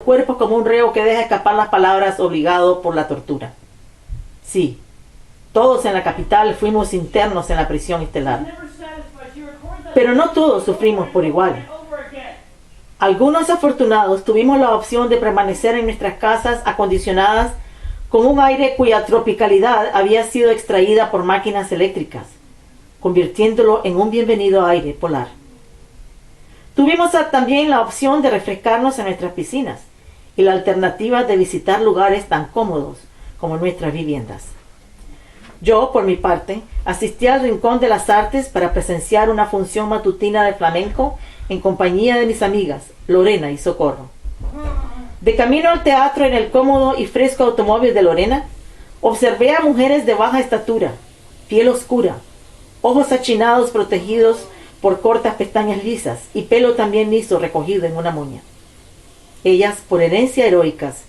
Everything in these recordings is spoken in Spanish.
cuerpo como un reo que deja escapar las palabras obligado por la tortura. Sí, todos en la capital fuimos internos en la prisión estelar. Pero no todos sufrimos por igual. Algunos afortunados tuvimos la opción de permanecer en nuestras casas acondicionadas con un aire cuya tropicalidad había sido extraída por máquinas eléctricas, convirtiéndolo en un bienvenido aire polar. Tuvimos también la opción de refrescarnos en nuestras piscinas y la alternativa de visitar lugares tan cómodos como nuestras viviendas. Yo, por mi parte, asistí al Rincón de las Artes para presenciar una función matutina de flamenco en compañía de mis amigas, Lorena y Socorro. De camino al teatro en el cómodo y fresco automóvil de Lorena, observé a mujeres de baja estatura, piel oscura, ojos achinados protegidos por cortas pestañas lisas y pelo también liso recogido en una moña. Ellas, por herencia heroicas,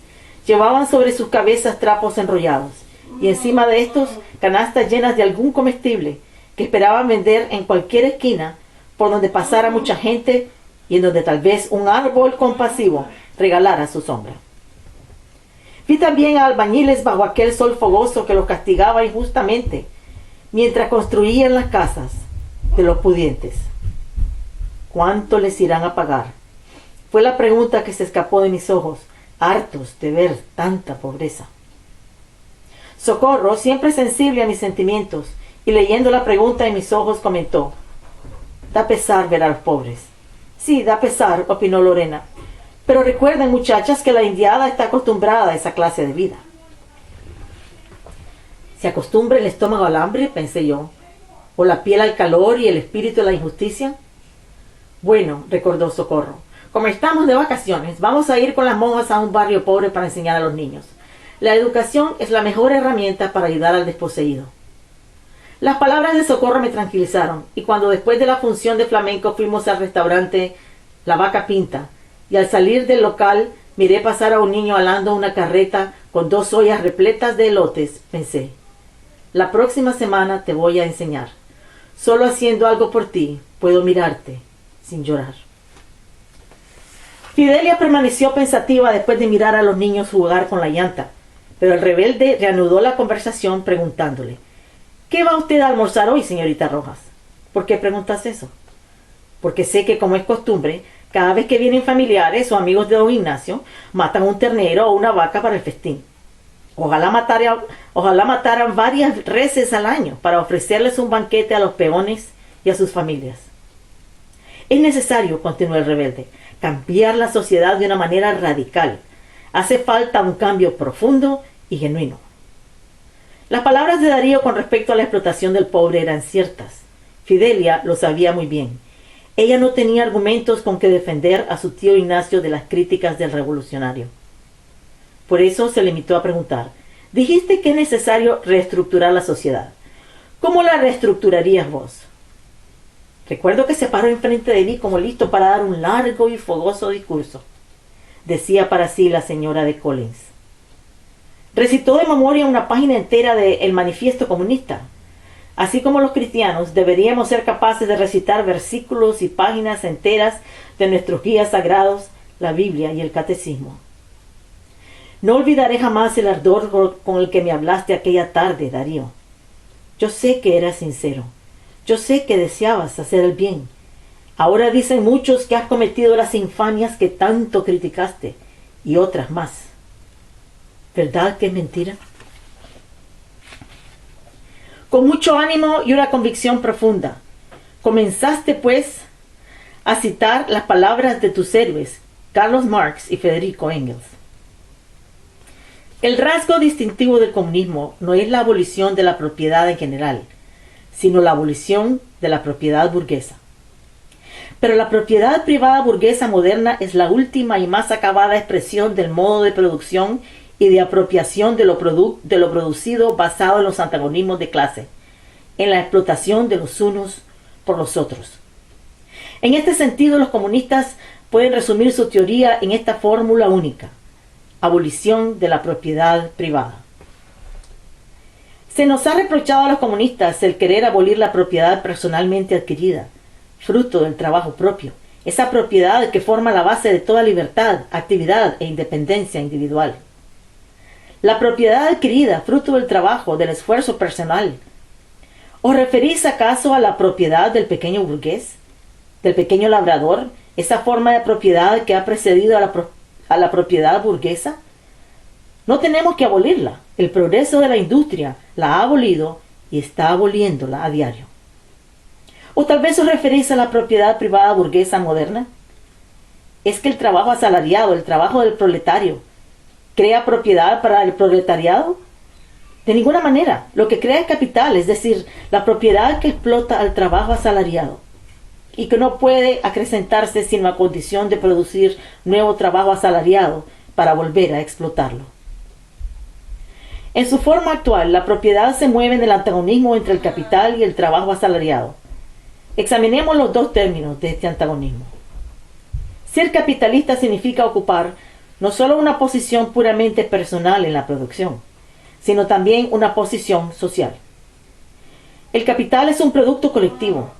llevaban sobre sus cabezas trapos enrollados y encima de estos canastas llenas de algún comestible que esperaban vender en cualquier esquina por donde pasara mucha gente y en donde tal vez un árbol compasivo regalara su sombra. Vi también a albañiles bajo aquel sol fogoso que los castigaba injustamente mientras construían las casas de los pudientes. ¿Cuánto les irán a pagar? Fue la pregunta que se escapó de mis ojos, hartos de ver tanta pobreza. Socorro, siempre sensible a mis sentimientos, y leyendo la pregunta en mis ojos, comentó: da pesar ver a los pobres. Sí, da pesar, opinó Lorena. Pero recuerden, muchachas, que la indiada está acostumbrada a esa clase de vida. ¿Se acostumbra el estómago al hambre?, pensé yo. ¿O la piel al calor y el espíritu a la injusticia? Bueno, recordó Socorro, como estamos de vacaciones, vamos a ir con las monjas a un barrio pobre para enseñar a los niños. La educación es la mejor herramienta para ayudar al desposeído. Las palabras de Socorro me tranquilizaron, y cuando después de la función de flamenco fuimos al restaurante La Vaca Pinta, y al salir del local miré pasar a un niño alando una carreta con 2 ollas repletas de elotes, pensé: la próxima semana te voy a enseñar. Solo haciendo algo por ti puedo mirarte sin llorar. Fidelia permaneció pensativa después de mirar a los niños jugar con la llanta, pero el rebelde reanudó la conversación preguntándole: ¿qué va usted a almorzar hoy, señorita Rojas? ¿Por qué preguntas eso? Porque sé que, como es costumbre, cada vez que vienen familiares o amigos de don Ignacio, matan un ternero o una vaca para el festín. Ojalá mataran varias reses al año para ofrecerles un banquete a los peones y a sus familias. Es necesario, continuó el rebelde, cambiar la sociedad de una manera radical. Hace falta un cambio profundo y genuino. Las palabras de Darío con respecto a la explotación del pobre eran ciertas. Fidelia lo sabía muy bien. Ella no tenía argumentos con que defender a su tío Ignacio de las críticas del revolucionario. Por eso se limitó a preguntar: dijiste que es necesario reestructurar la sociedad. ¿Cómo la reestructurarías vos? Recuerdo que se paró enfrente de mí como listo para dar un largo y fogoso discurso. Decía para sí la señora de Collins. Recitó de memoria una página entera de El Manifiesto Comunista. Así como los cristianos, deberíamos ser capaces de recitar versículos y páginas enteras de nuestros guías sagrados, la Biblia y el Catecismo. No olvidaré jamás el ardor con el que me hablaste aquella tarde, Darío. Yo sé que eras sincero. Yo sé que deseabas hacer el bien. Ahora dicen muchos que has cometido las infamias que tanto criticaste, y otras más. ¿Verdad que es mentira? Con mucho ánimo y una convicción profunda, comenzaste, pues, a citar las palabras de tus héroes, Carlos Marx y Federico Engels. El rasgo distintivo del comunismo no es la abolición de la propiedad en general, sino la abolición de la propiedad burguesa. Pero la propiedad privada burguesa moderna es la última y más acabada expresión del modo de producción y de apropiación de lo producido basado en los antagonismos de clase, en la explotación de los unos por los otros. En este sentido, los comunistas pueden resumir su teoría en esta fórmula única: abolición de la propiedad privada. Se nos ha reprochado a los comunistas el querer abolir la propiedad personalmente adquirida, fruto del trabajo propio, esa propiedad que forma la base de toda libertad, actividad e independencia individual. La propiedad adquirida, fruto del trabajo, del esfuerzo personal. ¿Os referís acaso a la propiedad del pequeño burgués, del pequeño labrador, esa forma de propiedad que ha precedido a la propiedad burguesa? No tenemos que abolirla. El progreso de la industria la ha abolido y está aboliéndola a diario. ¿O tal vez os referís a la propiedad privada burguesa moderna? ¿Es que el trabajo asalariado, el trabajo del proletario, crea propiedad para el proletariado? De ninguna manera. Lo que crea es capital, es decir, la propiedad que explota al trabajo asalariado y que no puede acrecentarse sin la condición de producir nuevo trabajo asalariado para volver a explotarlo. En su forma actual, la propiedad se mueve en el antagonismo entre el capital y el trabajo asalariado. Examinemos los dos términos de este antagonismo. Ser capitalista significa ocupar no solo una posición puramente personal en la producción, sino también una posición social. El capital es un producto colectivo.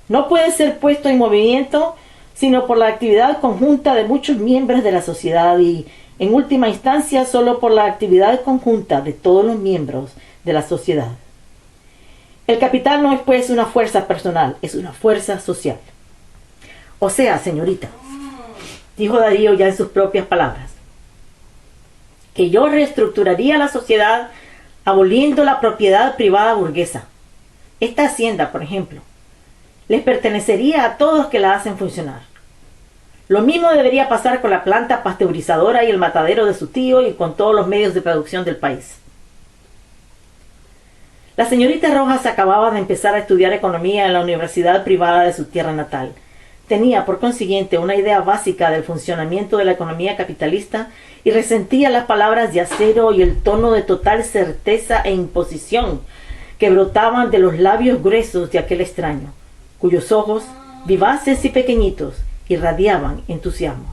No puede ser puesto en movimiento sino por la actividad conjunta de muchos miembros de la sociedad y, en última instancia, solo por la actividad conjunta de todos los miembros de la sociedad. El capital no es pues una fuerza personal, es una fuerza social. O sea, señorita, dijo Darío ya en sus propias palabras, que yo reestructuraría la sociedad aboliendo la propiedad privada burguesa. Esta hacienda, por ejemplo, les pertenecería a todos los que la hacen funcionar. Lo mismo debería pasar con la planta pasteurizadora y el matadero de su tío y con todos los medios de producción del país. La señorita Rojas acababa de empezar a estudiar economía en la universidad privada de su tierra natal. Tenía, por consiguiente, una idea básica del funcionamiento de la economía capitalista y resentía las palabras de acero y el tono de total certeza e imposición que brotaban de los labios gruesos de aquel extraño, cuyos ojos, vivaces y pequeñitos, irradiaban entusiasmo.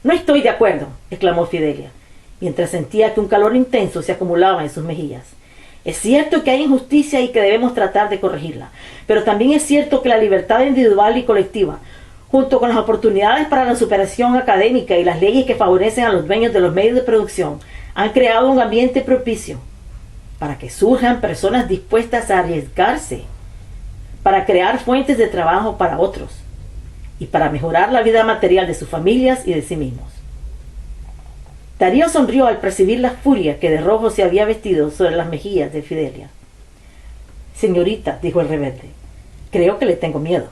«No estoy de acuerdo», exclamó Fidelia, mientras sentía que un calor intenso se acumulaba en sus mejillas. «Es cierto que hay injusticia y que debemos tratar de corregirla, pero también es cierto que la libertad individual y colectiva, junto con las oportunidades para la superación académica y las leyes que favorecen a los dueños de los medios de producción, han creado un ambiente propicio para que surjan personas dispuestas a arriesgarse, para crear fuentes de trabajo para otros y para mejorar la vida material de sus familias y de sí mismos». Darío sonrió al percibir la furia que de rojo se había vestido sobre las mejillas de Fidelia. «Señorita», dijo el rebelde, «creo que le tengo miedo».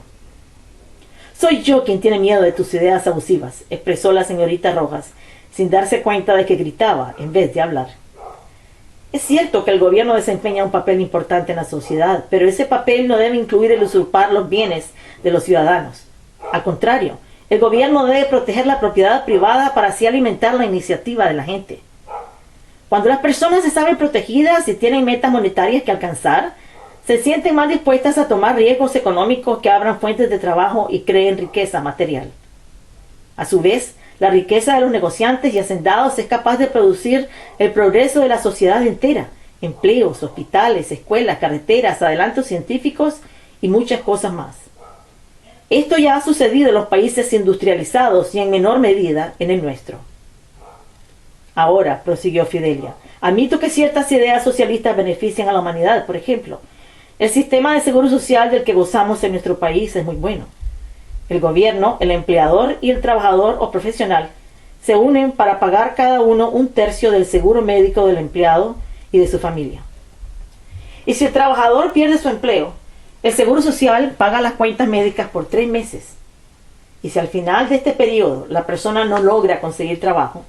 «Soy yo quien tiene miedo de tus ideas abusivas», expresó la señorita Rojas, sin darse cuenta de que gritaba en vez de hablar. «Es cierto que el gobierno desempeña un papel importante en la sociedad, pero ese papel no debe incluir el usurpar los bienes de los ciudadanos. Al contrario, el gobierno debe proteger la propiedad privada para así alimentar la iniciativa de la gente. Cuando las personas se saben protegidas y tienen metas monetarias que alcanzar, se sienten más dispuestas a tomar riesgos económicos que abran fuentes de trabajo y creen riqueza material. A su vez, la riqueza de los negociantes y hacendados es capaz de producir el progreso de la sociedad entera, empleos, hospitales, escuelas, carreteras, adelantos científicos y muchas cosas más. Esto ya ha sucedido en los países industrializados y en menor medida en el nuestro. Ahora, prosiguió Fidelia, admito que ciertas ideas socialistas benefician a la humanidad. Por ejemplo, el sistema de seguro social del que gozamos en nuestro país es muy bueno. El gobierno, el empleador y el trabajador o profesional se unen para pagar cada uno un tercio del seguro médico del empleado y de su familia. Y si el trabajador pierde su empleo, el Seguro Social paga las cuentas médicas por 3 meses. Y si al final de este periodo la persona no logra conseguir trabajo,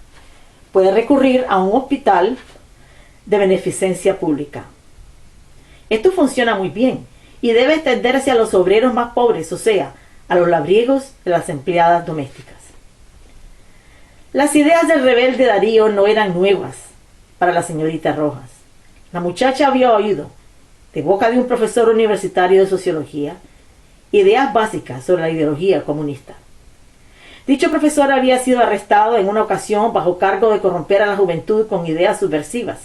puede recurrir a un hospital de beneficencia pública. Esto funciona muy bien y debe extenderse a los obreros más pobres, o sea, a los labriegos de las empleadas domésticas. Las ideas del rebelde Darío no eran nuevas para la señorita Rojas. La muchacha había oído, de boca de un profesor universitario de sociología, ideas básicas sobre la ideología comunista. Dicho profesor había sido arrestado en una ocasión bajo cargo de corromper a la juventud con ideas subversivas,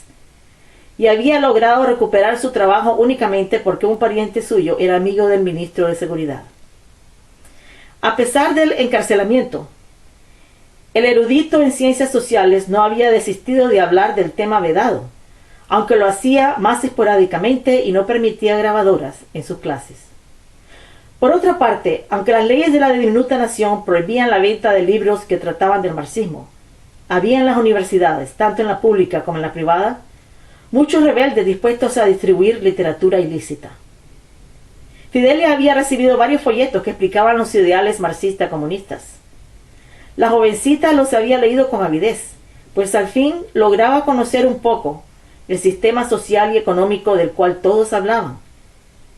y había logrado recuperar su trabajo únicamente porque un pariente suyo era amigo del ministro de Seguridad. A pesar del encarcelamiento, el erudito en ciencias sociales no había desistido de hablar del tema vedado, aunque lo hacía más esporádicamente y no permitía grabadoras en sus clases. Por otra parte, aunque las leyes de la diminuta nación prohibían la venta de libros que trataban del marxismo, había en las universidades, tanto en la pública como en la privada, muchos rebeldes dispuestos a distribuir literatura ilícita. Fidelia había recibido varios folletos que explicaban los ideales marxistas comunistas. La jovencita los había leído con avidez, pues al fin lograba conocer un poco el sistema social y económico del cual todos hablaban,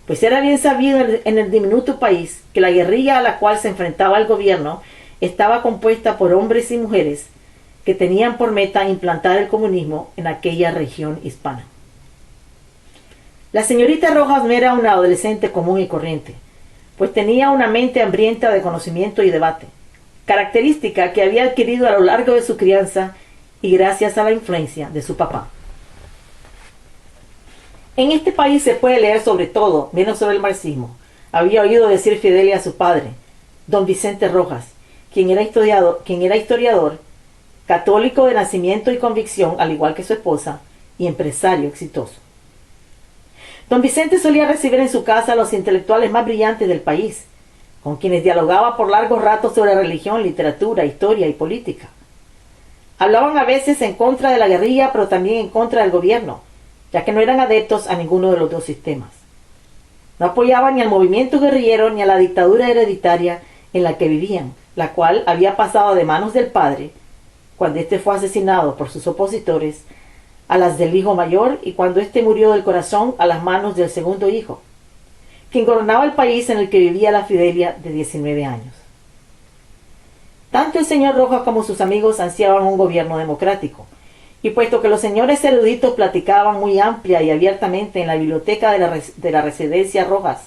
pues era bien sabido en el diminuto país que la guerrilla a la cual se enfrentaba el gobierno estaba compuesta por hombres y mujeres que tenían por meta implantar el comunismo en aquella región hispana. La señorita Rojas no era una adolescente común y corriente, pues tenía una mente hambrienta de conocimiento y debate, característica que había adquirido a lo largo de su crianza y gracias a la influencia de su papá. En este país se puede leer sobre todo, menos sobre el marxismo. Había oído decir Fidelia a su padre, don Vicente Rojas, quien era historiador, católico de nacimiento y convicción, al igual que su esposa, y empresario exitoso. Don Vicente solía recibir en su casa a los intelectuales más brillantes del país, con quienes dialogaba por largos ratos sobre religión, literatura, historia y política. Hablaban a veces en contra de la guerrilla, pero también en contra del gobierno, ya que no eran adeptos a ninguno de los dos sistemas. No apoyaban ni al movimiento guerrillero ni a la dictadura hereditaria en la que vivían, la cual había pasado de manos del padre, cuando éste fue asesinado por sus opositores, a las del hijo mayor, y cuando éste murió del corazón, a las manos del segundo hijo, quien gobernaba el país en el que vivía la Fidelia de 19 años. Tanto el señor Rojas como sus amigos ansiaban un gobierno democrático, y puesto que los señores eruditos platicaban muy amplia y abiertamente en la biblioteca de la residencia Rojas,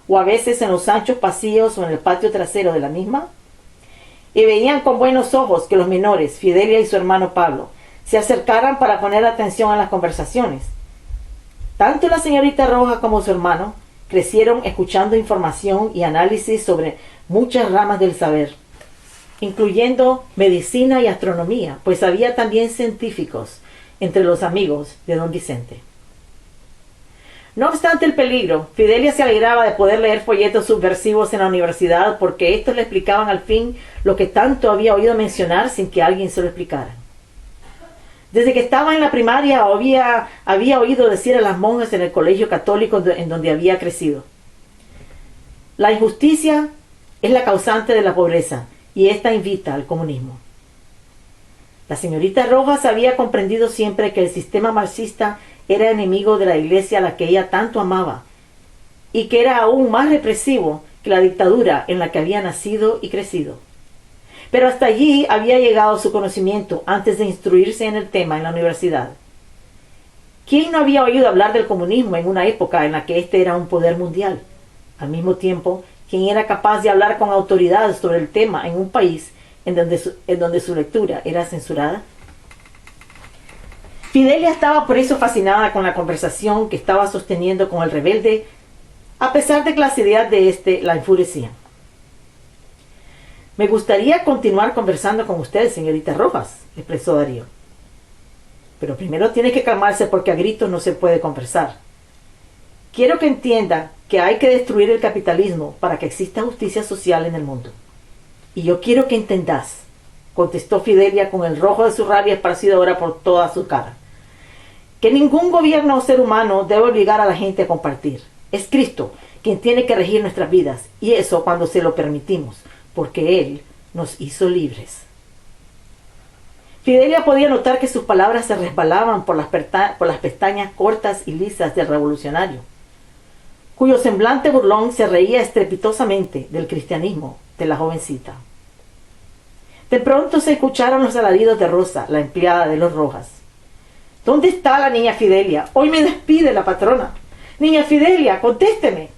o a veces en los anchos pasillos o en el patio trasero de la misma, y veían con buenos ojos que los menores, Fidelia y su hermano Pablo, se acercaran para poner atención a las conversaciones. Tanto la señorita Rojas como su hermano crecieron escuchando información y análisis sobre muchas ramas del saber, incluyendo medicina y astronomía, pues había también científicos entre los amigos de don Vicente. No obstante el peligro, Fidelia se alegraba de poder leer folletos subversivos en la universidad, porque estos le explicaban al fin lo que tanto había oído mencionar sin que alguien se lo explicara. Desde que estaba en la primaria había oído decir a las monjas en el colegio católico en donde había crecido: la injusticia es la causante de la pobreza, y esta invita al comunismo. La señorita Rojas había comprendido siempre que el sistema marxista era enemigo de la iglesia a la que ella tanto amaba, y que era aún más represivo que la dictadura en la que había nacido y crecido. Pero hasta allí había llegado su conocimiento antes de instruirse en el tema en la universidad. ¿Quién no había oído hablar del comunismo en una época en la que éste era un poder mundial? Al mismo tiempo, ¿quién era capaz de hablar con autoridad sobre el tema en un país en donde su lectura era censurada? Fidelia estaba por eso fascinada con la conversación que estaba sosteniendo con el rebelde, a pesar de que las ideas de éste la enfurecían. Me gustaría continuar conversando con usted, señorita Rojas, expresó Darío. Pero primero tiene que calmarse, porque a gritos no se puede conversar. Quiero que entienda que hay que destruir el capitalismo para que exista justicia social en el mundo. Y yo quiero que entendás, contestó Fidelia con el rojo de su rabia esparcido ahora por toda su cara, que ningún gobierno o ser humano debe obligar a la gente a compartir. Es Cristo quien tiene que regir nuestras vidas, y eso cuando se lo permitimos, porque Él nos hizo libres. Fidelia podía notar que sus palabras se resbalaban por las pestañas cortas y lisas del revolucionario, cuyo semblante burlón se reía estrepitosamente del cristianismo de la jovencita. De pronto se escucharon los alaridos de Rosa, la empleada de los Rojas. ¿Dónde está la niña Fidelia? Hoy me despide la patrona. Niña Fidelia, contésteme.